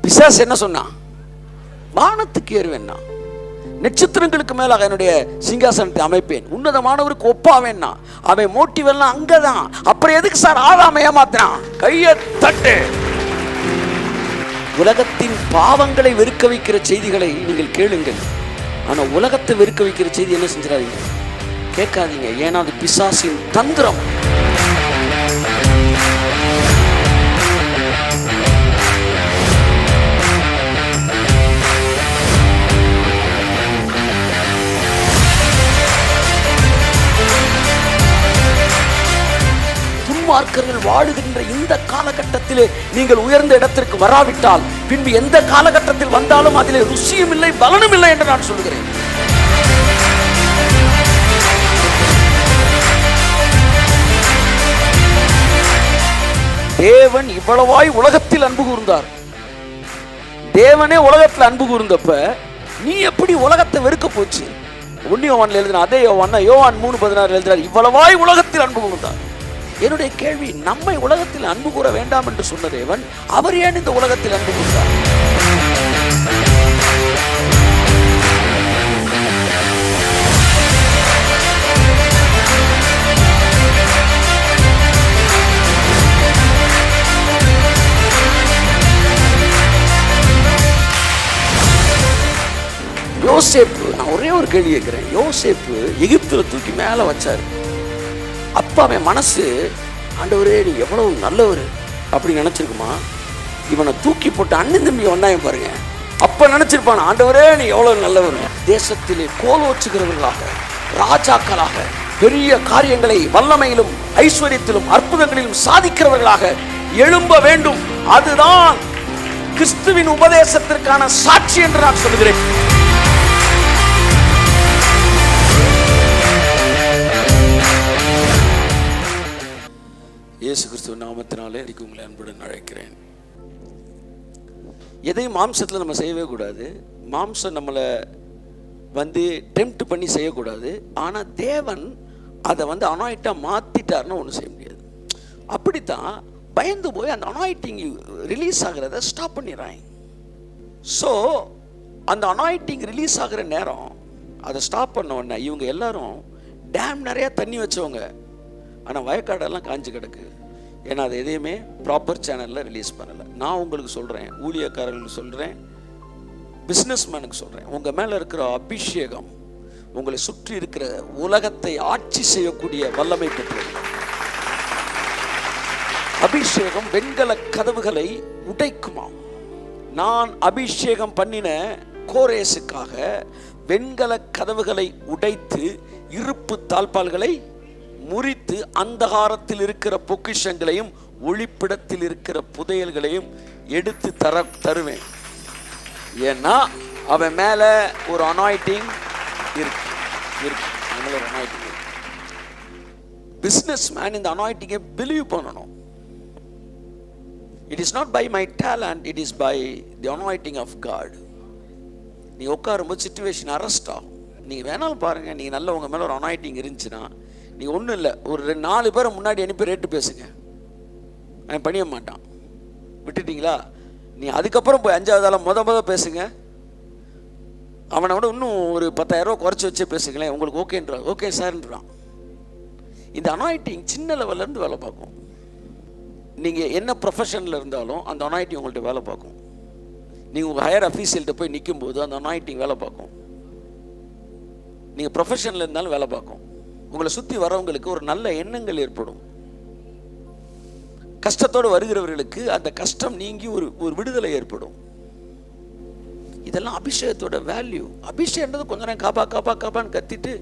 பிசாசு என்ன சொன்னான்? வானத்துக்கு ஏறுவேன்னா, நட்சத்திரங்களுக்கு மேலாக என்னுடைய சிங்காசனத்தை அமைப்பேன், உன்னதமானவருக்கு ஒப்பாவேன்னா. அவன் மோட்டிவ் எல்லாம் அங்கதான். அப்புறம் எதுக்கு சார் ஆதாம ஏமாத்தினான்? கையை தட்டு. உலகத்தின் பாவங்களை வெறுக்க வைக்கிற செய்திகளை நீங்கள் கேளுங்கள். ஆனா உலகத்தை வெறுக்க வைக்கிற செய்தி என்ன செஞ்சிடாதீங்க, கேட்காதீங்க. ஏன்னா அது பிசாசின் தந்திரம். துன்மார்க்கர்கள் வாழுகின்ற இந்த காலகட்டத்திலே நீங்கள் உயர்ந்த இடத்திற்கு வராவிட்டால் பின்பு எந்த காலகட்டத்தில் வந்தாலும் அதிலே ருசியும் இல்லை, பலனும் இல்லை என்று நான் சொல்கிறேன். தேவன் இவ்வளவாய் உலகத்தில் அன்பு கூர்ந்தார். தேவனே உலகத்தில் அன்பு கூர்ந்தப்ப நீ எப்படி உலகத்தை வெறுக்க போச்சு? 1 யோவான்ல எழுதின அதே யோவான் 3:16 எழுதுறார், இவ்வளவாய் உலகத்தில் அன்பு கூர்ந்தார். என்னுடைய கேள்வி, நம்மை உலகத்தில் அன்பு கூற வேண்டாம் என்று சொன்ன தேவன் அவர் ஏன் இந்த உலகத்தில் அன்பு கூர்ந்தார்? யோசேப்பு, நான் ஒரே ஒரு கேள்வி கேட்கிறேன். யோசேப்பு எகிப்துல தூக்கி மேல வச்சாரு. அப்ப அவன் மனசு, ஆண்டவரே நீ எவ்வளவு நல்லவர் அப்படி நினைச்சிருக்குமா? இவனை தூக்கி போட்டு அண்ணன் தம்பி ஒன்னாயும் பாருங்க, அப்ப நினைச்சிருப்பான், ஆண்டவரே நீ எவ்வளவு நல்லவர். தேசத்திலே கோல் வச்சுக்கிறவர்களாக, ராஜாக்களாக, பெரிய காரியங்களை வல்லமையிலும் ஐஸ்வர்யத்திலும் அற்புதங்களிலும் சாதிக்கிறவர்களாக எழும்ப வேண்டும். அதுதான் கிறிஸ்துவின் உபதேசத்திற்கான சாட்சி என்று நான் சொல்கிறேன். இயேசு கிறிஸ்துவ நாமத்தினாலே உங்களை அன்புடன் அழைக்கிறேன். எதையும் மாம்சத்தில் நம்ம செய்யவே கூடாது. மாம்சம் நம்மளை டெம்ப்ட் பண்ணி செய்யக்கூடாது. ஆனால் தேவன் அதை அனாயிட்டாக மாற்றிட்டார்னு ஒன்றும் செய்ய முடியாது. அப்படித்தான் பயந்து போய் அந்த அனாயிட்டிங் ரிலீஸ் ஆகிறத ஸ்டாப் பண்ணிடுறாங்க. ஸோ அந்த அனாயிட்டிங் ரிலீஸ் ஆகிற நேரம் அதை ஸ்டாப் பண்ண உடனே இவங்க எல்லாரும் டேம் நிறையா தண்ணி வச்சவங்க, ஆனால் வயக்காடெல்லாம் காஞ்சி கிடக்கு. ஏன்னா அது எதையுமே ப்ராப்பர் சேனலில் ரிலீஸ் பண்ணலை. நான் உங்களுக்கு சொல்கிறேன், ஊழியக்காரர்களுக்கு சொல்கிறேன், பிஸ்னஸ்மேனுக்கு சொல்கிறேன், உங்கள் மேலே இருக்கிற அபிஷேகம் உங்களை சுற்றி இருக்கிற உலகத்தை ஆட்சி செய்யக்கூடிய வல்லமை பெற்றது. அபிஷேகம் வெண்கல கதவுகளை உடைக்குமா? நான் அபிஷேகம் பண்ணின கோரேசுக்காக வெண்கல கதவுகளை உடைத்து இருப்பு தாழ்பால்களை முறித்து அந்தகாரத்தில் இருக்கிற பொக்கிஷங்களையும் ஒளிப்பிடத்தில் இருக்கிற புதையல்களையும் எடுத்து தருவேன். ஏன்னா அவன் மேல ஒரு அனாயிட்டிங் இருக்கு. பிசினஸ் மேன் இந்த அனாயிட்டிங்கை பிலீவ் பண்ணணும். It is not by my talent, it is by the anointing of God. நீ உட்காரும்போது சிச்சுவேஷன் அரெஸ்ட் ஆகும். நீங்க வேணாலும் பாருங்க, நீங்க நல்ல உங்க மேல ஒரு அனாயிட்டிங் இருந்துச்சுன்னா நீ ஒன்றும் இல்லை, ஒரு 4 பேரை முன்னாடி அனுப்பி ரேட்டு பேசுங்க, அவன் பண்ணிய மாட்டான். விட்டுட்டீங்களா? நீ அதுக்கப்புறம் போய் 5வது ஆளை முத பேசுங்க, அவனை விட இன்னும் ஒரு 10,000 ரூபா குறைச்சி வச்சே பேசுங்களேன், உங்களுக்கு ஓகேன்றான், ஓகே சார்ன்றான். இந்த அனாயிட்டிங் சின்ன லெவல்லேருந்து வேலை பார்க்கும். நீங்கள் என்ன ப்ரொஃபஷனில் இருந்தாலும் அந்த அனாயிட்டிங் உங்கள்கிட்ட வேலை பார்க்கும். நீங்கள் உங்கள் ஹையர் அஃபீஷியல்கிட்ட போய் நிற்கும் போது அந்த அனாயிட்டிங் வேலை பார்க்கும். நீங்கள் ப்ரொஃபஷனில் இருந்தாலும் வேலை பார்க்கும். உங்களை சுற்றி வரவங்களுக்கு ஒரு நல்ல எண்ணங்கள் ஏற்படும். கஷ்டத்தோடு வருகிறவர்களுக்கு அந்த கஷ்டம் நீங்கி ஒரு விடுதலை ஏற்படும். இதெல்லாம் அபிஷேகத்தோட வேல்யூ. அபிஷேகன்றது கொஞ்ச நேரம் காப்பான்னு கத்திட்டு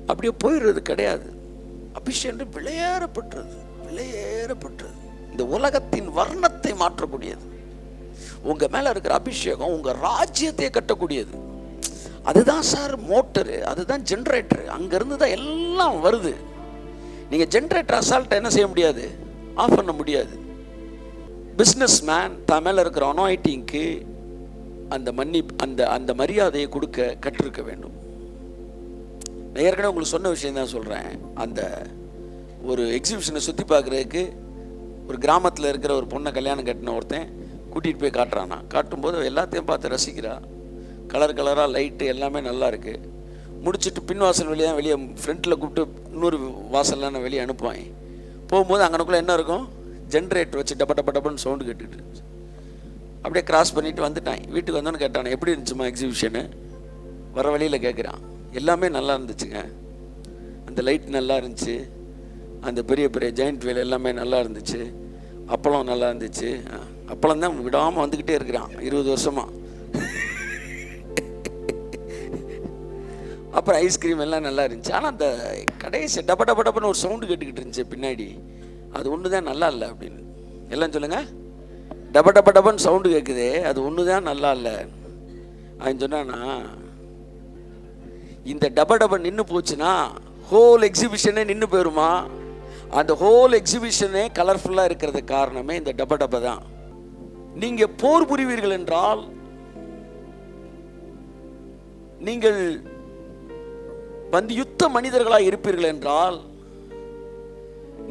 அப்படியே போயிடுறது கிடையாது. அபிஷேகம் விலையேறப்பட்டது. இந்த உலகத்தின் வர்ணத்தை மாற்றக்கூடியது. உங்க மேல இருக்கிற அபிஷேகம் உங்க ராஜ்யத்தை கட்டக்கூடியது. அதுதான் சார் மோட்டரு, அதுதான் ஜென்ரேட்டர். அங்கிருந்து தான் எல்லாம் வருது. நீங்க ஜென்ரேட்டர் அசால்ட்டை என்ன செய்ய முடியாது, ஆஃப் பண்ண முடியாது. பிஸ்னஸ் மேன் தான் மேல இருக்கிற அனாயிட்டிங்க்கு அந்த மரியாதையை கொடுக்க கற்றிருக்க வேண்டும். நான் ஏற்கனவே உங்களுக்கு சொன்ன விஷயம் தான் சொல்றேன். அந்த ஒரு எக்ஸிபிஷனை சுற்றி பார்க்குறதுக்கு ஒரு கிராமத்தில் இருக்கிற ஒரு பொண்ணை கல்யாணம் கட்டின ஒருத்தன் கூட்டிகிட்டு போய் காட்டுறானா. காட்டும்போது எல்லாத்தையும் பார்த்து ரசிக்கிறா. கலர் கலராக லைட்டு எல்லாமே நல்லா இருக்குது. முடிச்சுட்டு பின்வாசல் வெளியே வெளியே ஃப்ரண்ட்டில் கூப்பிட்டு இன்னொரு வாசல்லாம் நான் வெளியே அனுப்புவாங்க. போகும்போது அங்கனக்குள்ளே என்ன இருக்கும், ஜென்ரேட்டர் வச்சு டப்ப டப்ப டப்பன்னு சவுண்டு கேட்டுட்டு இருந்துச்சு. அப்படியே கிராஸ் பண்ணிவிட்டு வந்துட்டான். வீட்டுக்கு வந்தோன்னு கேட்டானே, எப்படி இருந்துச்சுமா எக்ஸிபிஷனு? வர வழியில் கேட்குறான். எல்லாமே நல்லா இருந்துச்சுங்க. அந்த லைட் நல்லா இருந்துச்சு, அந்த பெரிய பெரிய ஜெயிண்ட் வீல் எல்லாமே நல்லா இருந்துச்சு, அப்பளம் நல்லா இருந்துச்சு. அப்பளம் தான் விடாமல் வந்துக்கிட்டே இருக்கிறான் 20 வருஷமாக. அப்புறம் ஐஸ்கிரீம் எல்லாம் நல்லா இருந்துச்சு. ஆனால் அந்த கடைசி டப்ப டப்ப டப்பன்னு ஒரு சவுண்டு கேட்டுக்கிட்டு இருந்துச்சு பின்னாடி. அது ஒன்று தான் நல்லா இல்லை அப்படின்னு. எல்லாம் சொல்லுங்கள், டப்ப டப்ப டப்பன்னு சவுண்டு கேட்குதே, அது ஒன்று தான் நல்லா இல்லை அப்படின்னு சொன்னான்னா, இந்த டப்ப டப்ப நின்று போச்சுன்னா ஹோல் எக்ஸிபிஷனே நின்று போயிடுமா? அந்த ஹோல் எக்ஸிபிஷனே கலர்ஃபுல்லாக இருக்கிறது காரணமே இந்த டப்ப டப்ப தான். நீங்கள் போர் புரிவீர்கள் என்றால், நீங்கள் வந்து யுத்த மனிதர்களாக இருப்பீர்கள் என்றால்,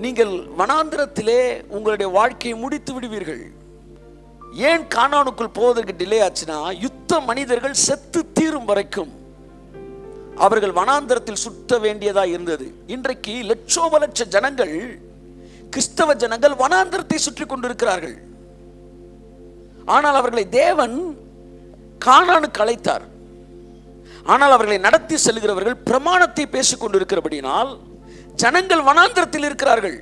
நீங்கள் வனாந்திரத்திலே உங்களுடைய வாழ்க்கையை முடித்து விடுவீர்கள். ஏன் கானானுக்குள் போவதற்கு டிலே ஆச்சுன்னா, யுத்த மனிதர்கள் செத்து தீரும் வரைக்கும் அவர்கள் வனாந்திரத்தில் சுத்த வேண்டியதாக இருந்தது. இன்றைக்கு லட்சோப லட்ச ஜனங்கள், கிறிஸ்தவ ஜனங்கள் வனாந்திரத்தை சுற்றி கொண்டிருக்கிறார்கள். ஆனால் அவர்களை தேவன் கானானுக்கு அழைத்தார். ஆனால் அவர்களை நடத்தி செல்கிறவர்கள் பிரமாணத்தை பேசிக் கொண்டிருக்கிறபடினால் ஜனங்கள் வனாந்திரத்தில் இருக்கிறார்கள்.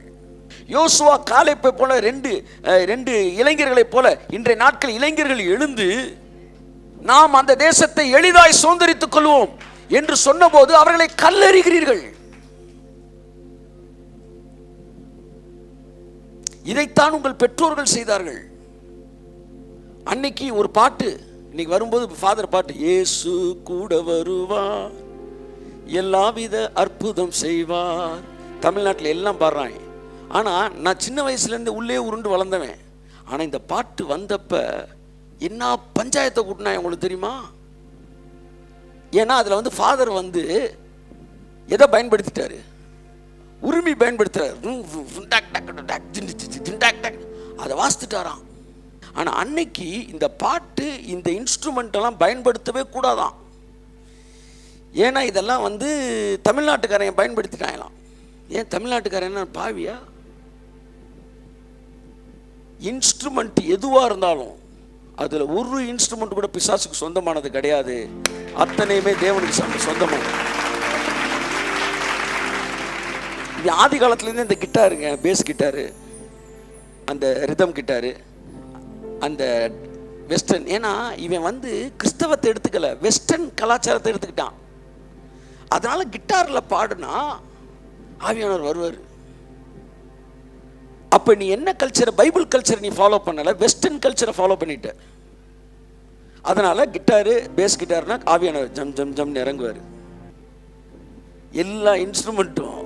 யோசுவா காலேப்பை போல ரெண்டு இளைஞர்களைப் போல இன்றைய நாட்கள் இளைஞர்கள் எழுந்து நாம் அந்த தேசத்தை எளிதாய் சுதந்தரித்துக் கொள்வோம் என்று சொன்னபோது அவர்களை கல்லெறிகிறீர்கள். இதைத்தான் உங்கள் பெற்றோர்கள் செய்தார்கள். அன்னைக்கு ஒரு பாட்டு, இன்னைக்கு வரும்போது ஃபாதர் பாட்டு, இயேசு கூட வருவார், எல்லாவித அற்புதம் செய்வார். தமிழ்நாட்டில் எல்லாம் பாடுறாங்க. ஆனால் நான் சின்ன வயசுலேருந்து உள்ளே உருண்டு வளர்ந்தவன். ஆனால் இந்த பாட்டு வந்தப்ப என்ன பஞ்சாயத்தை கூட்டினா உங்களுக்கு தெரியுமா? ஏன்னா அதில் வந்து ஃபாதர் வந்து எதை பயன்படுத்திட்டாரு, உரிமை பயன்படுத்துறாரு, அதை வாசித்துட்டாராம். ஆனால் அன்னைக்கு இந்த பாட்டு இந்த இன்ஸ்ட்ருமெண்டெல்லாம் பயன்படுத்தவே கூடாதான். ஏன்னா இதெல்லாம் வந்து தமிழ்நாட்டுக்காரன் பயன்படுத்திட்டாங்களாம். ஏன் தமிழ்நாட்டுக்காரன் என்ன பாவியா? இன்ஸ்ட்ருமெண்ட் எதுவாக இருந்தாலும் அதில் ஒரு இன்ஸ்ட்ருமெண்ட் கூட பிசாசுக்கு சொந்தமானது கிடையாது. அத்தனையுமே தேவனுக்கு சொந்தமானது. இது ஆதி காலத்துலேருந்து இந்த கிட்டாருங்க, பேஸ் கிட்டாரு, அந்த ரிதம் கிட்டாரு, அந்த வெஸ்டர்ன். ஏன்னா இவன் வந்து கிறிஸ்தவத்தை எடுத்துக்கல, வெஸ்டர்ன் கலாச்சாரத்தை எடுத்துக்கிட்டான். அதனால கிட்டாரில் பாடுனா ஆவியானவர் வருவார். அப்போ நீ என்ன கல்ச்சரை, பைபிள் கல்ச்சரை நீ ஃபாலோ பண்ணல, வெஸ்டர்ன் கல்ச்சரை ஃபாலோ பண்ணிட்ட. அதனால கிட்டாரு, பேஸ் கிட்டார்னா ஆவியானவர் ஜம் ஜம் ஜம்னு இறங்குவார். எல்லா இன்ஸ்ட்ருமெண்ட்டும்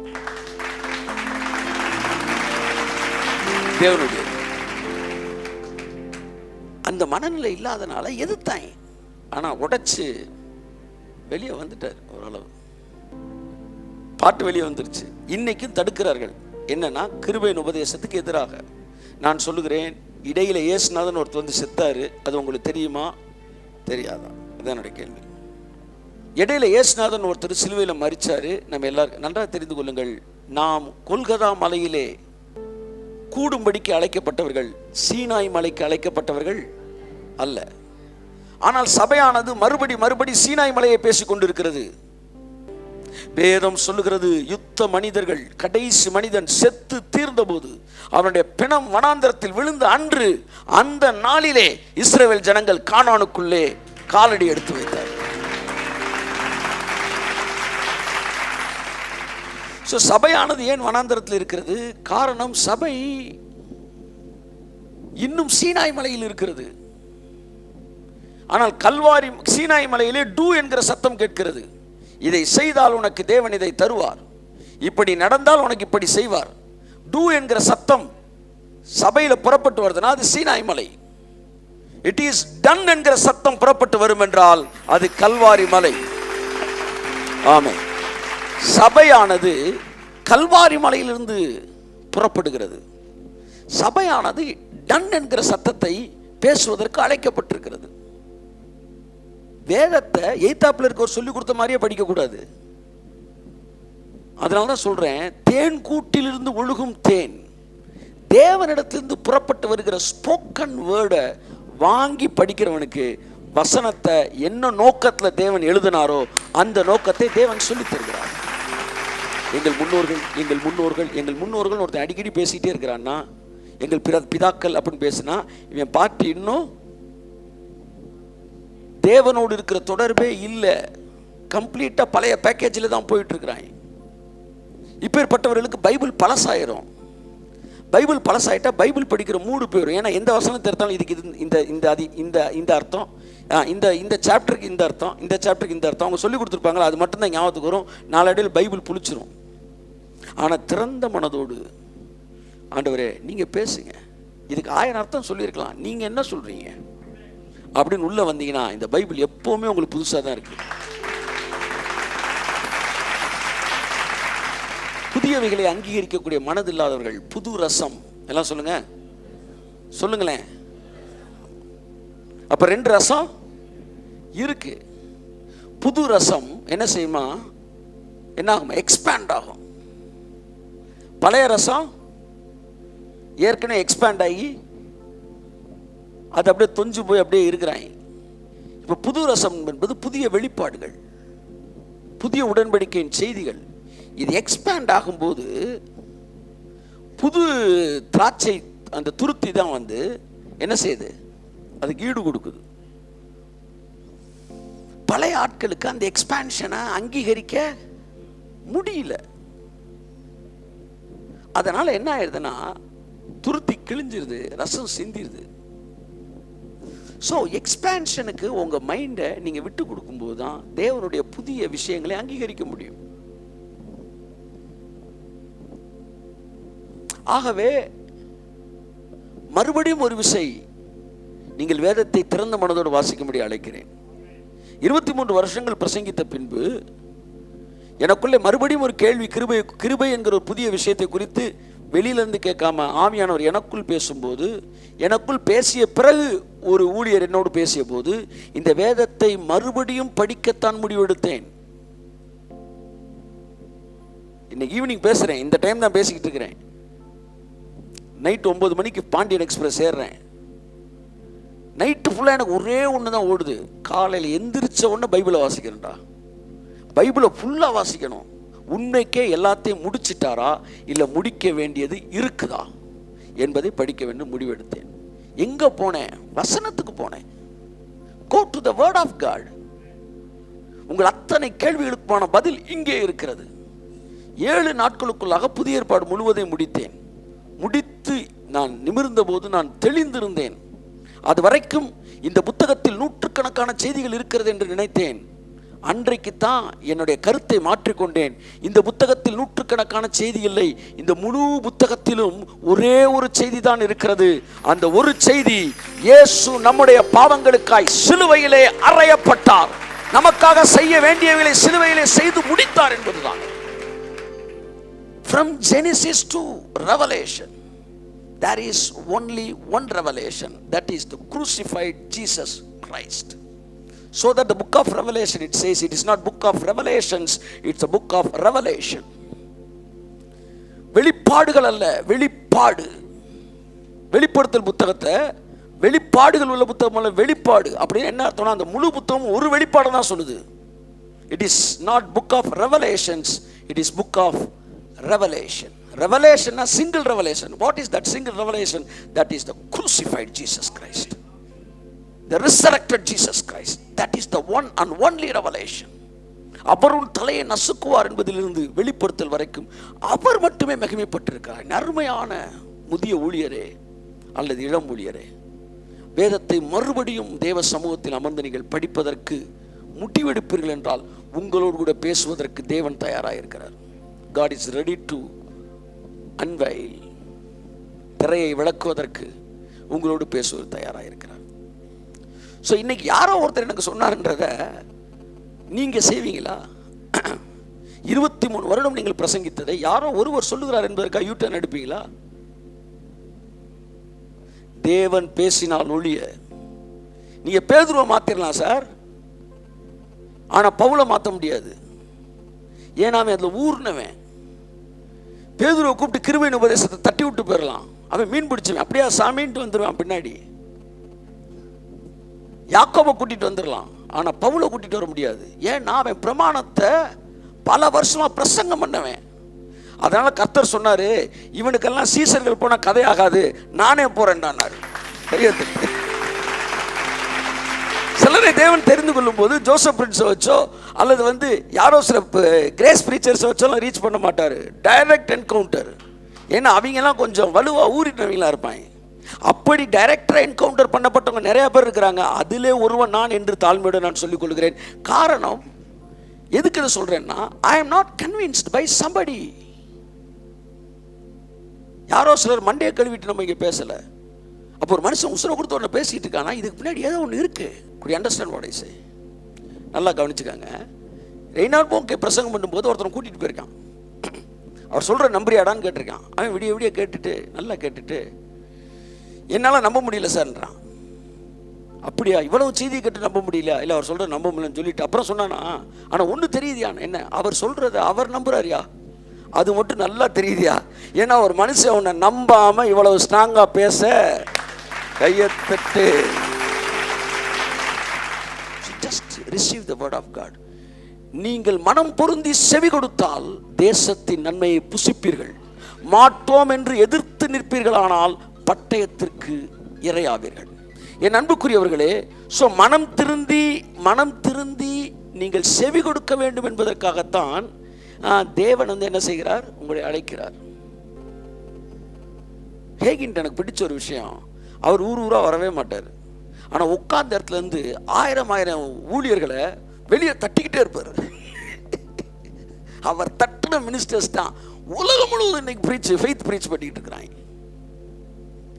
தேவனுடைய. அந்த மனநிலை இல்லாதனால எதிர்த்தாங்க. ஆனால் உடைச்சு வெளியே வந்துட்டார். ஓரளவு பாட்டு வெளியே வந்துருச்சு. இன்னைக்கும் தடுக்கிறார்கள். என்னன்னா, கிருபையின் உபதேசத்துக்கு எதிராக. நான் சொல்லுகிறேன், இடையில இயேசுநாதன் ஒருத்தர் வந்து செத்தாரு. அது உங்களுக்கு தெரியுமா தெரியாதா? அதுதான் என்னுடைய கேள்வி. இடையில இயேசுநாதன் ஒருத்தர் சிலுவையில் மரிச்சாரு. நம்ம எல்லாருக்கும் நன்றாக தெரிந்து கொள்ளுங்கள். நாம் கொல்கதா மலையிலே கூடும்படிக்கு அழைக்கப்பட்டவர்கள், சீனாய் மலைக்கு அழைக்கப்பட்டவர்கள் அல்ல. ஆனால் சபையானது மறுபடி சீனாய் மலையை பேசிக் கொண்டிருக்கிறது. வேதம் சொல்லுகிறது, யுத்த மனிதர்கள், கடைசி மனிதன் செத்து தீர்ந்த போது அவனுடைய பிணம் வனாந்தரத்தில் விழுந்த அன்று, அந்த நாளிலே இஸ்ரவேல் ஜனங்கள் கானானுக்குள்ளே காலடி எடுத்து வைத்தார். சபையானது ஏன் வனாந்தரத்தில் இருக்கிறது? காரணம், சபை இன்னும் சீனாய் மலையில் இருக்கிறது. ஆனால் கல்வாரி சீனாய் மலையிலே டூ என்கிற சத்தம் கேட்கிறது. இதை செய்தால் உனக்கு தேவன் இதை தருவார், இப்படி நடந்தால் உனக்கு இப்படி செய்வார். டூ என்கிற சத்தம் சபையில் புறப்பட்டு வருதுன்னா அது சீனாய் மலை. இட் இஸ் டன் என்கிற சத்தம் புறப்பட்டு வரும் என்றால் அது கல்வாரி மலை. ஆமென். சபையானது கல்வாரி மலையிலிருந்து புறப்படுகிறது. சபையானது டன் என்கிற சத்தத்தை பேசுவதற்கு அழைக்கப்பட்டிருக்கிறது. வேதத்தை எய்தாப்பில் இருக்கவர் சொல்லி கொடுத்த மாதிரியே படிக்கக்கூடாது. அதனால தான் சொல்றேன், தேன் கூட்டிலிருந்து ஒழுகும் தேன், தேவனிடத்திலிருந்து புறப்பட்டு வருகிற ஸ்போக்கன் வேர்டை வாங்கி படிக்கிறவனுக்கு வசனத்தை என்ன நோக்கத்தில் தேவன் எழுதினாரோ அந்த நோக்கத்தை தேவன் சொல்லி தருகிறார். எங்கள் முன்னோர்கள் ஒருத்தன் அடிக்கடி பேசிக்கிட்டே இருக்கிறான்னா, எங்கள் பிதாக்கள் அப்படின்னு பேசினா இவன் பாட்டு இன்னும் தேவனோடு இருக்கிற தொடர்பே இல்லை, கம்ப்ளீட்டாக பழைய பேக்கேஜில் தான் போயிட்டு இருக்கிறான். இப்பேற்பட்டவர்களுக்கு பைபிள் பழசாயிரும். பைபிள் பழசாயிட்டா பைபிள் படிக்கிற மூடு போயிடும். ஏன்னா எந்த வசனத்தை எடுத்தாலும் இதுக்கு இந்த அர்த்தம், இந்த சாப்டருக்கு இந்த அர்த்தம், இந்த சாப்டருக்கு இந்த அர்த்தம் அவங்க சொல்லி கொடுத்துருப்பாங்களா, அது மட்டும்தான் ஞாபகத்துக்கு வரும். நாளடைவில் பைபிள் புளிச்சிரும். ஆனால் திறந்த மனதோடு, ஆண்டவரே நீங்கள் பேசுங்க, இதுக்கு 1000 அர்த்தம் சொல்லியிருக்கலாம், நீங்கள் என்ன சொல்கிறீங்க அப்படின்னு உள்ளே வந்தீங்கன்னா இந்த பைபிள் எப்போவுமே உங்களுக்கு புதுசாக தான் இருக்குது. புதியவைகளை அங்கீகரிக்கக்கூடிய மனதில்லாதவர்கள், புது ரசம் எல்லாம் சொல்லுங்களேன். அப்ப 2 ரசம் இருக்கு. புது ரசம் என்ன செய்யுமா, என்ன ஆகும், எக்ஸ்பேண்ட் ஆகும். பழைய ரசம் ஏற்கனவே எக்ஸ்பேண்ட் ஆகி அது அப்படியே தொஞ்சு போய் அப்படியே இருக்கிறாங்க. இப்ப புது ரசம் என்பது புதிய வெளிப்பாடுகள், புதிய உடன்படிக்கையின் செய்திகள். இது எக்ஸ்பேண்ட் ஆகும்போது புது திராட்சை அந்த துருத்தி தான் வந்து என்ன செய்யுது, அதுக்கு ஈடு கொடுக்குது. பழைய ஆட்களுக்கு அந்த எக்ஸ்பான்ஷனை அங்கீகரிக்க முடியல. அதனால என்ன ஆயிடுதுன்னா துருத்தி கிழிஞ்சிருது, ரசம் சிந்திருது. ஸோ எக்ஸ்பான்ஷனுக்கு உங்க மைண்டை நீங்க விட்டு கொடுக்கும்போது தான் தேவனுடைய புதிய விஷயங்களை அங்கீகரிக்க முடியும். ஆகவே மறுபடியும் ஒரு விசை நீங்கள் வேதத்தை திறந்த மனதோடு வாசிக்கும்படி அழைக்கிறேன். 23 வருஷங்கள் பிரசங்கித்த பின்பு எனக்குள்ளே மறுபடியும் ஒரு கேள்வி, கிருபை என்கிற ஒரு புதிய விஷயத்தை குறித்து வெளியிலிருந்து கேட்காம ஆவியானவர் எனக்குள் பேசும்போது, எனக்குள் பேசிய பிறகு ஒரு ஊழியர் என்னோடு பேசிய போது இந்த வேதத்தை மறுபடியும் படிக்கத்தான் முடிவெடுத்தேன். இன்னைக்கு ஈவினிங் பேசுறேன், இந்த டைம் தான் பேசிக்கிட்டு இருக்கிறேன். நைட் 9 மணிக்கு பாண்டியன் எக்ஸ்பிரஸ் ஏறுறேன். நைட்டு ஃபுல்லாக எனக்கு ஒரே ஒன்று தான் ஓடுது, காலையில் எந்திரிச்ச உடனே பைபிளை வாசிக்கிறேன்டா. பைபிளை ஃபுல்லாக வாசிக்கணும். உண்மைக்கே எல்லாத்தையும் முடிச்சிட்டாரா இல்லை முடிக்க வேண்டியது இருக்குதா என்பதை படிக்க வேண்டும் முடிவெடுத்தேன். எங்கே போனேன்? வசனத்துக்கு போனேன். Go to the word of God. உங்கள் அத்தனை கேள்விகளுக்கான பதில் இங்கே இருக்கிறது. 7 நாட்களுக்குள்ளாக புதிய ஏற்பாடு முழுவதையும் முடித்தேன். முடித்து நான் நிமிர்ந்த போது நான் தெளிந்திருந்தேன். அது வரைக்கும் இந்த புத்தகத்தில் நூற்றுக்கணக்கான செய்திகள் இருக்கிறது என்று நினைத்தேன். அன்றைக்கு தான் என்னுடைய கருத்தை மாற்றிக்கொண்டேன். இந்த புத்தகத்தில் நூற்றுக்கணக்கான செய்தி இல்லை, இந்த முழு புத்தகத்திலும் ஒரே ஒரு செய்தி தான் இருக்கிறது. அந்த ஒரு செய்தி, இயேசு நம்முடைய பாவங்களுக்காய் சிலுவையிலே அறையப்பட்டார், நமக்காக செய்ய வேண்டியவைகளை சிலுவையிலே செய்து முடித்தார் என்பதுதான். From Genesis to Revelation, there is only one revelation, that is the crucified Jesus Christ. So that the book of Revelation, it says, it is not book of revelations, it's a book of revelation. வெளிப்பாடுகள் அல்ல, வெளிப்பாடு. வெளிப்படுத்தல் புத்தகத்தை வெளிப்பாடுகள் உள்ள புத்தகம் அல்ல, வெளிப்பாடு. அப்படின்னு என்ன அர்த்தம்னா அந்த முழு புத்தகம் ஒரு வெளிப்பாடு தான் சொல்லுது. It is not book of revelations, it is book of revelation. Revelation is single revelation. What is that single revelation? That is the crucified Jesus Christ, the resurrected Jesus Christ. That is the one and only revelation. அவரும் தலையை நசுக்குவார் என்பதிலிருந்து வெளிப்படுத்தல் வரைக்கும் அவர் மட்டுமே மகிமைப்பட்டிருக்கிறார். அருமையான முதிய ஊழியரே அல்லது இளம் ஊழியரே, வேதத்தை மறுபடியும் தேவ சமூகத்தில் அமர்ந்து நீங்கள் படிப்பதற்கு முடிவெடுப்பீர்கள் என்றால் உங்களோடு கூட பேசுவதற்கு தேவன் தயாராக இருக்கிறார். God is ready to unveil. திரையை விளக்குவதற்கு உங்களோடு பேசுவது தயாராக இருக்கிறார். ஸோ இன்னைக்கு யாரோ ஒருத்தர் எனக்கு சொன்னார்ன்றத நீங்க செய்வீங்களா? 23 வருடம் நீங்கள் பிரசங்கித்ததை யாரோ ஒருவர் சொல்லுகிறார் என்பதற்காக யூட்டர்ன் எடுப்பீங்களா? தேவன் பேசினால் ஒழிய. நீங்க பேதுருவை மாத்திரலாம் சார், ஆனா பவுலை மாற்ற முடியாது. ஏன்னா அவன் அதுல ஊர்னவன். பேதுருவை கூப்பிட்டு கிருபையின் உபதேசத்தை தட்டி விட்டு போயிடலாம். அவன் மீன் பிடிச்சவன், அப்படியே சாமின்ட்டு வந்துடுவான் பின்னாடி. யாக்கோபை கூட்டிட்டு வந்துடலாம், ஆனா பவுலை கூட்டிட்டு வர முடியாது. ஏன்னா அவன் பிரமாணத்தை பல வருஷமா பிரசங்கம் பண்ணவன். அதனால கர்த்தர் சொன்னாரு, இவனுக்கெல்லாம் சீசர்கள் போனா கதையாகாது, நானே போறேன்டானாரு. சிலரை தேவன் தெரிந்து கொள்ளும் போது ஜோசப் பிரின்ஸை வச்சோ அல்லது யாரோ சில கிரேஸ் பிரீச்சர்ஸை வச்சோலாம் ரீச் பண்ண மாட்டார். Direct encounter. ஏன்னா அவங்கெல்லாம் கொஞ்சம் வலுவாக ஊறினவங்களா இருப்பாங்க. அப்படி டைரக்டராக என்கவுண்டர் பண்ணப்பட்டவங்க நிறைய பேர் இருக்கிறாங்க. அதிலே ஒருவன் நான் என்று தாழ்மையோடு நான் சொல்லிக் கொள்கிறேன். காரணம் எதுக்கு இதை சொல்றேன்னா, I am not convinced by somebody. யாரோ சிலர் மண்டையை கழுவிட்டு நம்ம இங்கே பேசலை. அப்போ ஒரு மனுஷன் உசுரை கொடுத்து ஒன்று பேசிட்டு இருக்கானா, இதுக்கு பின்னாடி ஏதோ ஒன்று இருக்கு. குட் அண்டர்ஸ்டாண்ட் வாட் ஐ சே. நல்லா கவனிச்சுக்காங்க. ரெய்னால்ட் போங்கே பிரசங்கம் பண்ணும்போது ஒருத்தனை கூட்டிகிட்டு போயிருக்கான். அவர் சொல்கிற நம்புறியாடான்னு கேட்டிருக்கான். அவன் விடிய விடிய கேட்டுட்டு நல்லா கேட்டுட்டு, என்னால் நம்ப முடியல சார்ன்றான். அப்படியா, இவ்வளவு செய்தி கேட்டு நம்ப முடியல? இல்லை, அவர் சொல்கிற நம்ப முடியலன்னு சொல்லிட்டு அப்புறம் சொன்னானா, ஆனால் ஒன்று தெரியுதியான், என்ன அவர் சொல்கிறத அவர் நம்புறாரியா, அது மட்டும் நல்லா தெரியுதியா. ஏன்னா ஒரு மனுஷன் உன்னை நம்பாம இவ்வளவு ஸ்ட்ராங்கா பேச Kaiyathattu. Just receive the word of God. நீங்கள் மனம் பொருந்தி செவி கொடுத்தால் தேசத்தின் நன்மையை புசிப்பீர்கள். மாட்டோம் என்று எதிர்த்து நிற்பீர்களானால் பட்டயத்திற்கு இரையாவீர்கள். என் அன்புக்குரியவர்களே, மனம் திருந்தி நீங்கள் செவி கொடுக்க வேண்டும் என்பதற்காகத்தான் தேவன் என்ன செய்கிறார், உங்களை அழைக்கிறார். ஹேகின்ட் எனக்கு பிடிச்ச ஒரு விஷயம், அவர் ஊரா வரவே மாட்டார். ஆனால் உட்கார்ந்த இடத்துல இருந்து ஆயிரம் ஊழியர்களை வெளியே தட்டிக்கிட்டே இருப்பார். அவர் தட்டின மினிஸ்டர்ஸ் தான் உலகம் முழுவதும் இன்னைக்கு ஃபெய்த் பிரீச் பண்ணிட்டு இருக்கிறாங்க.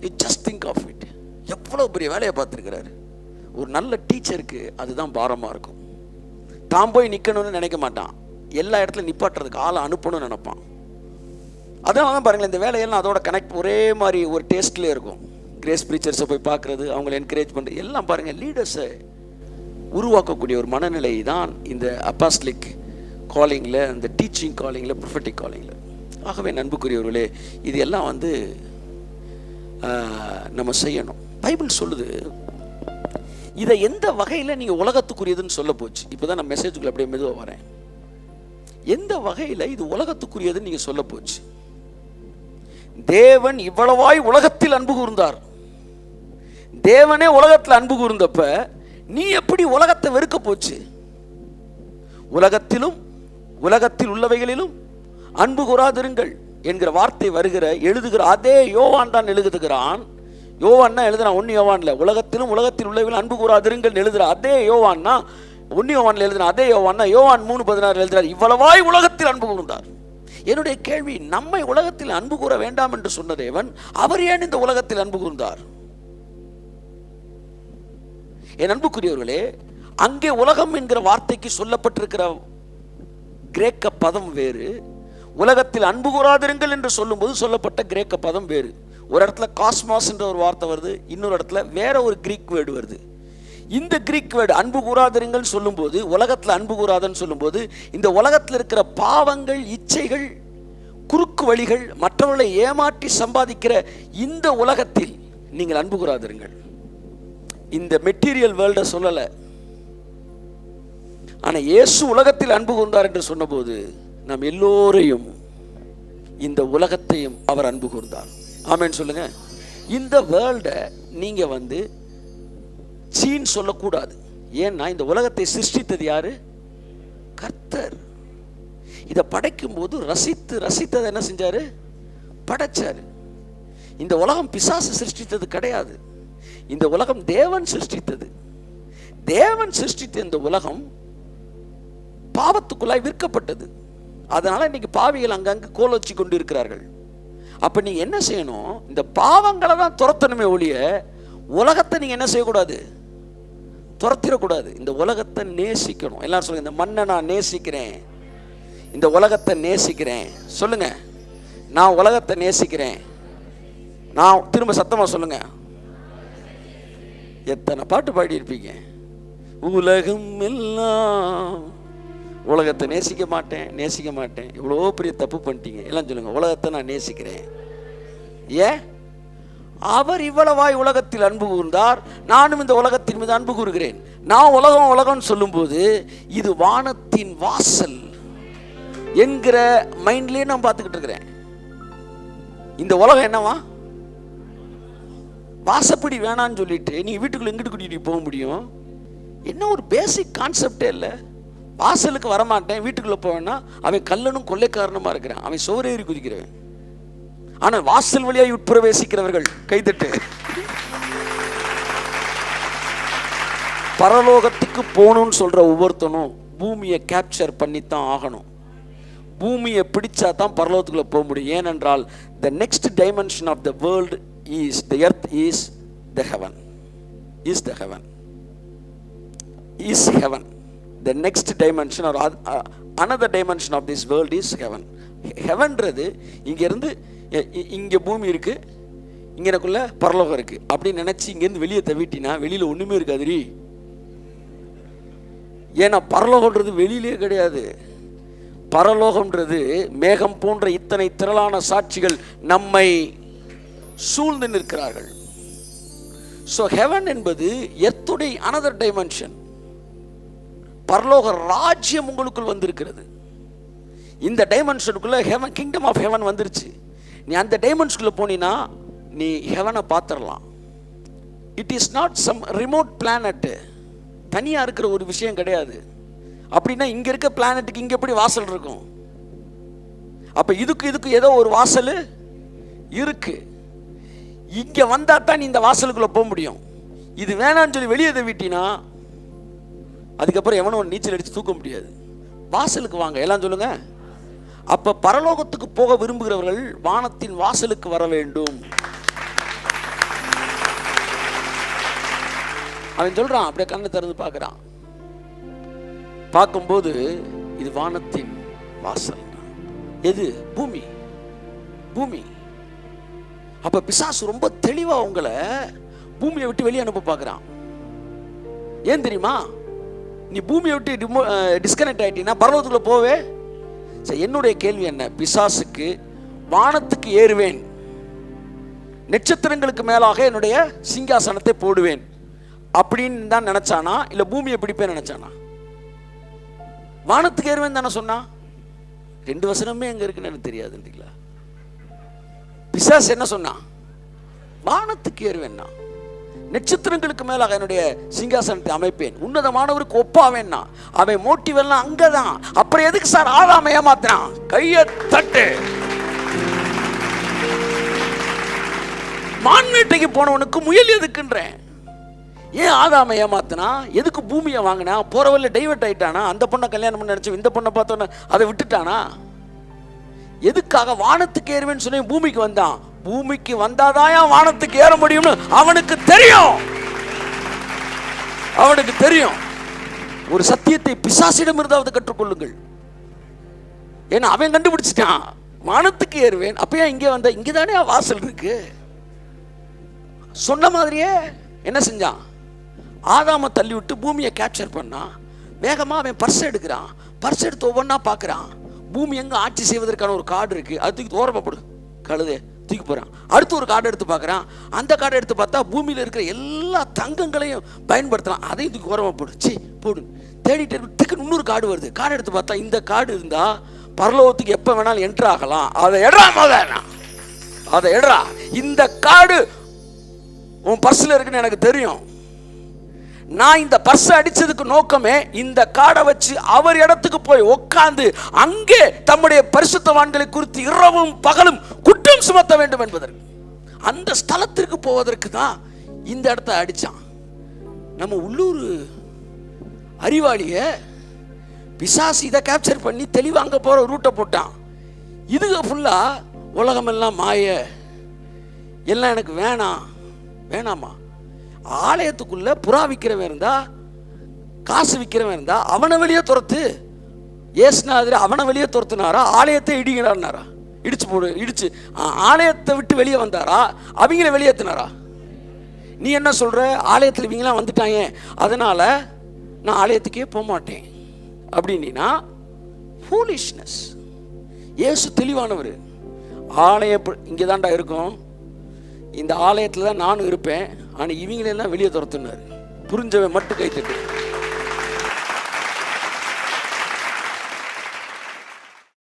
You just think of it. எவ்வளவு பெரிய வேலையை பார்த்துருக்கிறாரு. ஒரு நல்ல டீச்சருக்கு அதுதான் பாரமாக இருக்கும். தான் போய் நிற்கணும்னு நினைக்க மாட்டான், எல்லா இடத்துல நிப்பாட்டுறதுக்கு ஆளை அனுப்பணும்னு நினைப்பான். அதனால தான் பாருங்களேன், இந்த வேலையெல்லாம் அதோட கனெக்ட் ஒரே மாதிரி ஒரு டேஸ்ட்லேயே இருக்கும். கிரேஸ் ப்ரீச்சர்ஸை போய் பார்க்குறது, அவங்களை என்கரேஜ் பண்ணுறது, எல்லாம் பாருங்கள் லீடர்ஸை உருவாக்கக்கூடிய ஒரு மனநிலை தான் இந்த அப்போஸ்டலிக் காலிங்கில், அந்த டீச்சிங் காலிங்கில், ப்ரொஃபெட்டிக் காலிங்கில். ஆகவே நண்புக்குரியவர்களே, இது எல்லாம் நம்ம செய்யணும். பைபிள் சொல்லுது, இதை எந்த வகையில் நீங்கள் உலகத்துக்குரியதுன்னு சொல்ல போச்சு. இப்போ தான் நான் மெசேஜுக்குள்ள அப்படியே மெதுவாக வரேன். எந்த வகையில் இது உலகத்துக்குரியதுன்னு நீங்கள் சொல்ல போச்சு. தேவன் இவ்வளவாய் உலகத்தில் அன்பு கூர்ந்தார். தேவனே உலகத்தில் அன்பு கூர்ந்தப்ப நீ எப்படி உலகத்தை வெறுக்க போச்சு? உலகத்தில் உள்ளவைகளிலும் அன்பு கூறாதிருங்கள் என்கிற வார்த்தை எழுதுகிற அதே யோவான் தான் எழுதுகிறான். யோவான் எழுதுறான், 1 யோவான்ல உலகத்தில் உள்ளவைகளிலும் அன்பு கூறாதிருங்கள் எழுதுற அதே யோவான்னா 1 யோவான்ல எழுதுன அதே யோவான் யோவான் 3:16 எழுதுறார், இவ்வளவாய் உலகத்தில் அன்பு கூர்ந்தார். என்னுடைய கேள்வி, நம்மை உலகத்தில் அன்பு கூற வேண்டாம் என்று சொன்ன தேவன் அவர் ஏன் இந்த உலகத்தில் அன்பு கூர்ந்தார்? என் அன்புக்குரியவர்களே, அங்கே உலகம் என்கிற வார்த்தைக்கு சொல்லப்பட்டிருக்கிற கிரேக்க பதம் வேறு, உலகத்தில் அன்பு கூறாதிருங்கள் என்று சொல்லும்போது சொல்லப்பட்ட கிரேக்க பதம் வேறு. ஒரு இடத்துல காஸ்மாஸ் என்ற ஒரு வார்த்தை வருது, இன்னொரு இடத்துல வேற ஒரு கிரீக் வேர்டு வருது. இந்த கிரீக் வேர்டு அன்பு கூறாதிருங்கள் சொல்லும்போது, உலகத்தில் அன்பு கூறாதன்னு சொல்லும்போது, இந்த உலகத்தில் இருக்கிற பாவங்கள், இச்சைகள், குறுக்கு வழிகள், மற்றவர்களை ஏமாற்றி சம்பாதிக்கிற இந்த உலகத்தில் நீங்கள் அன்பு கூறாதிருங்கள். இந்த மெட்டீரியல் வேர்ல்ட சொல்லலை. ஆனால் இயேசு உலகத்தில் அன்பு கூர்ந்தார் என்று சொன்னபோது நாம் எல்லோரையும், இந்த உலகத்தையும் அவர் அன்பு கூர்ந்தார். ஆமென் சொல்லுங்க. இந்த வேர்ல்ட நீங்க சீன் சொல்லக்கூடாது. ஏன்னா இந்த உலகத்தை சிருஷ்டித்தது யாரு? கர்த்தர். இதை படைக்கும் போது ரசித்ததை என்ன செஞ்சாரு? படைச்சாரு. இந்த உலகம் பிசாசு சிருஷ்டித்தது கிடையாது. இந்த உலகம் தேவன் சிருஷ்டித்தது. தேவன் சிருஷ்டித்த இந்த உலகம் பாவத்துக்குள்ளாய் விற்கப்பட்டது. அதனால இன்னைக்கு பாவிகள் அங்கங்கு கோல் வச்சு கொண்டு இருக்கிறார்கள். அப்ப நீங்க என்ன செய்யணும்? இந்த பாவங்களை தான் துரத்தணுமே ஒழிய உலகத்தை நீங்க என்ன செய்யக்கூடாது? துரத்திடக்கூடாது. இந்த உலகத்தை நேசிக்கணும். எல்லாரும் சொல்லுங்க, இந்த மண்ணை நான் நேசிக்கிறேன், இந்த உலகத்தை நேசிக்கிறேன். சொல்லுங்க, நான் உலகத்தை நேசிக்கிறேன். நான் திரும்ப சத்தமா சொல்லுங்க, எத்தனை பாட்டு பாடியிருப்பீங்க. உலகம் எல்லாம், உலகத்தை நேசிக்க மாட்டேன், இவ்வளோ பெரிய தப்பு பண்ணிட்டீங்க. எல்லாம் சொல்லுங்க, உலகத்தை நான் நேசிக்கிறேன். ஏன்? அவர் இவ்வளவாய் உலகத்தில் அன்பு கூர்ந்தார், நானும் இந்த உலகத்தின் மீது அன்பு கூறுகிறேன். நான் உலகம்னு சொல்லும்போது இது வானத்தின் வாசல் என்கிற மைண்ட்லேயே நான் பார்த்துக்கிட்டு இருக்கிறேன். இந்த உலகம் என்னவா? வாசப்படி வேணான்னு சொல்லிட்டு நீங்கள் வீட்டுக்குள்ளே எங்கிட்டு கூட்டிகிட்டு போக முடியும்? என்ன ஒரு பேசிக் கான்செப்டே இல்லை. வாசலுக்கு வரமாட்டேன், வீட்டுக்குள்ளே போவேன்னா அவன் கல்லனும் கொள்ளைக்காரனுமா இருக்கிறான், அவன் சோரேறி குதிக்கிறவன். ஆனால் வாசல் வழியாக உட்பிரவேசிக்கிறவர்கள் கைதட்டு. பரலோகத்துக்கு போகணும்னு சொல்கிற ஒவ்வொருத்தனும் பூமியை கேப்சர் பண்ணித்தான் ஆகணும். பூமியை பிடிச்சா தான் பரலோகத்துக்குள்ளே போக முடியும். ஏனென்றால் the next dimension of the world is, the earth is the heaven, is the heaven, is heaven. The next dimension or another dimension of this world is heaven. ஹெவன்றது இங்கேருந்து, இங்கே பூமி இருக்குது, இங்கே எனக்குள்ள பரலோகம் இருக்குது அப்படின்னு நினச்சி இங்கேருந்து வெளியே தவிட்டினா வெளியில் ஒன்றுமே இருக்காதுரி. ஏன்னா பரலோகன்றது வெளியிலே கிடையாது. பரலோகம்ன்றது மேகம் போன்ற இத்தனை திரளான சாட்சிகள் நம்மை சூழ்ந்து நிற்கிறார்கள். ஸோ ஹெவன் என்பது எர்த்துடைய அனதர் டைமென்ஷன். பரலோக ராஜ்யம் உங்களுக்குள் வந்திருக்கிறது. இந்த டைமென்ஷனுக்குள்ள ஹெவன், கிங்டம் ஆஃப் ஹெவன் வந்துருச்சு. நீ அந்த டைமென்ஷனுக்குள்ள போனீன்னா நீ ஹெவனை பார்த்துடலாம். It is not some remote planet, தனியாக இருக்கிற ஒரு விஷயம் கிடையாது. அப்படின்னா இங்கே இருக்க பிளானட்டுக்கு இங்கே எப்படி வாசல் இருக்கும்? அப்போ இதுக்கு ஏதோ ஒரு வாசல் இருக்கு. இங்கே வந்தால் தான் நீ இந்த வாசலுக்குள்ளே போக முடியும். இது வேணான்னு சொல்லி வெளியே தவிட்டினா அதுக்கப்புறம் எவனும் ஒரு நீச்சல் அடித்து தூக்க முடியாது. வாசலுக்கு வாங்க, எல்லாம் சொல்லுங்க. அப்போ பரலோகத்துக்கு போக விரும்புகிறவர்கள் வானத்தின் வாசலுக்கு வர வேண்டும். அவன் சொல்கிறான், அப்படியே கண்ணை திறந்து பார்க்குறான். பார்க்கும்போது இது வானத்தின் வாசல். எது? பூமி. பூமி. அப்ப பிசாசு ரொம்ப தெளிவா உங்களை பூமியை விட்டு வெளியே அனுப்ப பார்க்குறான். ஏன் தெரியுமா? நீ பூமியை விட்டு டிஸ்கனெக்ட் ஆகிட்டீங்கன்னா பரலோகத்துக்குள்ள போவே. சரி, என்னுடைய கேள்வி என்ன? பிசாசுக்கு வானத்துக்கு ஏறுவேன், நட்சத்திரங்களுக்கு மேலாக என்னுடைய சிங்காசனத்தை போடுவேன் அப்படின்னு தான் நினைச்சானா, இல்லை பூமியை பிடிப்பேன் நினைச்சானா? வானத்துக்கு ஏறுவேன் தானே சொன்னா. ரெண்டு வசனமே எங்க இருக்குன்னு எனக்கு தெரியாதுன்றீங்களா? பிசாசு என்ன சொன்னா? வானத்துக்கு ஏறுவேன்னா, நட்சத்திரங்களுக்கு மேலாக என்னுடைய சிங்காசனத்தை அமைப்பேன், உன்னதமானவருக்கு ஒப்பாவேன்னா. அவன் மோட்டிவ் எல்லாம் அங்கதான். அப்புறம் எதுக்கு சார் ஆதாம ஏமாத்துறான்? கையை தட்டு. மான் வேட்டைக்கு போனவனுக்கு முயல் எதுக்குன்றேன். ஏன் ஆதாம ஏமாத்தினா? எதுக்கு பூமியை வாங்கினா? போறவல்ல டைவர்ட் ஆயிட்டானா? அந்த பொண்ணை கல்யாணம் பண்ண நினைச்சு இந்த பொண்ணை பார்த்தோன்னே அதை விட்டுட்டானா? எதுக்காக வானத்துக்கு ஏறுவேன்னு சொன்ன பூமிக்கு வந்தான்? பூமிக்கு வந்தாதான் வானத்துக்கு ஏற முடியும்னு அவனுக்கு தெரியும். அவனுக்கு தெரியும். ஒரு சத்தியத்தை பிசாசிடம் இருந்தாவது கற்றுக்கொள்ளுங்கள். ஏன்னா அவன் கண்டுபிடிச்சிட்டான், வானத்துக்கு ஏறுவேன். அப்பயே இங்கே வந்த, இங்கேதானே வாசல் இருக்கு. சொன்ன மாதிரியே என்ன செஞ்சான்? ஆதாம தள்ளி விட்டு பூமியை கேப்சர் பண்ணா. வேகமா அவன் பர்ஸ் எடுக்கிறான். பர்ஸ் எடுத்து ஒவ்வொன்றா பார்க்குறான். பூமி எங்கே ஆட்சி செய்வதற்கான ஒரு கார்டு இருக்கு, அது தூக்கி ஓரமாப்படு, கழுதே தூக்கி போகிறான். அடுத்து ஒரு கார்டு எடுத்து பார்க்குறான். அந்த கார்டை எடுத்து பார்த்தா பூமியில் இருக்கிற எல்லா தங்கங்களையும் பயன்படுத்தலாம், அதையும் தூக்கி ஓரமாக போடு. சி போடு. தேடிட்டு டக்குன்னு இன்னொரு கார்டு வருது. கார்டு எடுத்து பார்த்தா இந்த கார்டு இருந்தால் பரலோகத்துக்கு எப்போ வேணாலும் என்ட்ரு ஆகலாம். அதை எடுறா, அதை எடுறா. இந்த கார்டு உன் பர்ஸில் இருக்குன்னு எனக்கு தெரியும். நான் இந்த பர்ஸை அடிச்சதுக்கு நோக்கமே இந்த கார்டை வச்சு அவர் இடத்துக்கு போய் உட்கார்ந்து அங்கே தம்முடைய பரிசுத்தவான்களை குறித்து இரவும் பகலும் குற்றம் சுமத்த வேண்டும் என்பதற்கு, அந்த ஸ்தலத்திற்கு போவதற்கு தான் இந்த இடத்த அடிச்சான். நம்ம உள்ளூர் அறிவாளிய பிசாசு இதை கேப்சர் பண்ணி தெளிவாக அங்கே போகிற ரூட்டை போட்டான். இதுக ஃபுல்லா உலகமெல்லாம் மாய, எல்லாம் எனக்கு வேணாமா. ஆலயத்துக்குள்ள புறா விற்கிறவன் இருந்தா, காசு விற்கிறவன் இருந்தா அவனை வெளியே துரத்து. ஏசுநாதர் அவனை வெளியே துரத்துனாரா? ஆலயத்தை இடிக்கிறாருனாரா? இடிச்சு ஆலயத்தை விட்டு வெளியே வந்தாரா? அவங்கள வெளியேற்றினாரா? நீ என்ன சொல்கிற, ஆலயத்தில் இவங்களாம் வந்துட்டாங்க அதனால் நான் ஆலயத்துக்கே போக மாட்டேன் அப்படின்னா ஃபூலிஷ்னஸ். இயேசு தெளிவானவர். ஆலயம் இங்கே தான்டா இருக்கும், இந்த ஆலயத்தில் தான் நானும் இருப்பேன், ஆனால் இவங்களெல்லாம் வெளியே துரத்துனார். புரிஞ்சவன் மட்டும் கைத்தட்டு.